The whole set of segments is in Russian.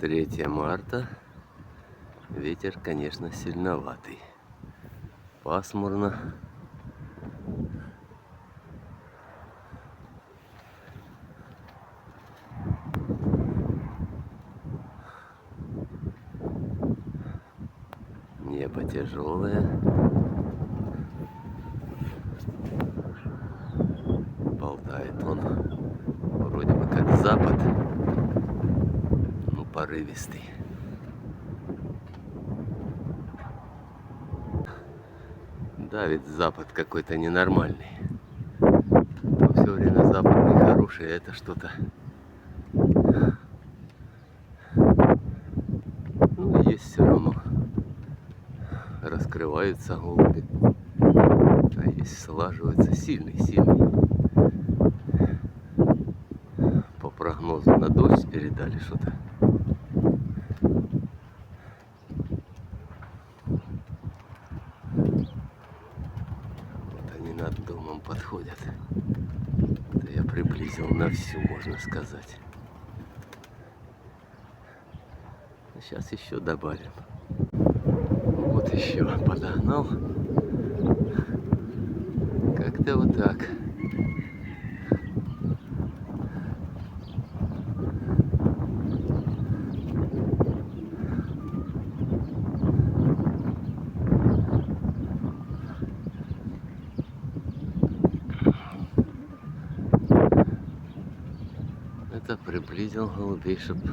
3 марта. Ветер, конечно, сильноватый. Пасмурно. Небо тяжелое. Болтает он. Вроде бы как запад. Ну, порывистый. Давит запад какой-то ненормальный. Но все время западный хороший, а это что-то. Ну, есть все равно. Раскрываются голуби. А есть слаживается сильный. По прогнозу на дождь передали что-то. Вот они над домом подходят. Это я приблизил на всю, можно сказать. Сейчас еще добавим. Вот еще подогнал. Как-то вот так. Это приблизил голубей, чтобы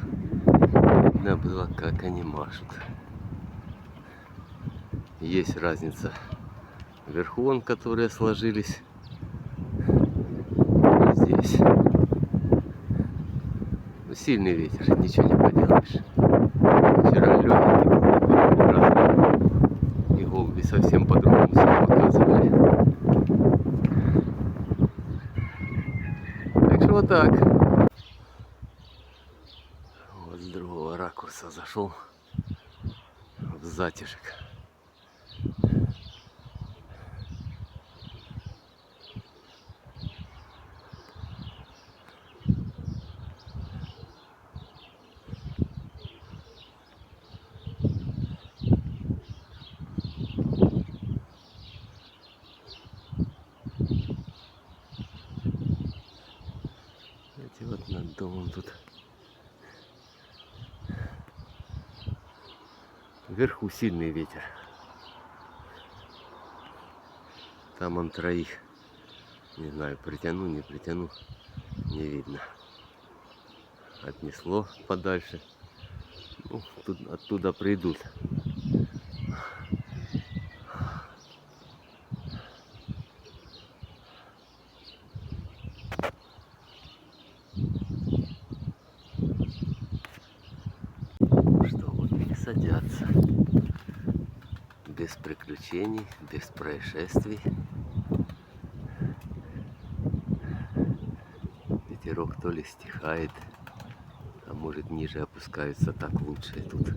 видно было, как они машут. Есть разница вверху, вон, которые сложились. И здесь. Ну, сильный ветер, ничего не поделаешь. Вчера легенький был, и голуби совсем по-другому себя показывали. Так что вот так. Вот с другого ракурса зашел в затишек. Эти вот над домом тут вверху сильный ветер. Там он троих. Не знаю, притяну, не притяну. Не видно. Отнесло подальше. Ну, тут, оттуда придут. Что вот садятся. Без приключений, без происшествий. Ветерок то ли стихает, а может ниже опускаются, так лучше тут.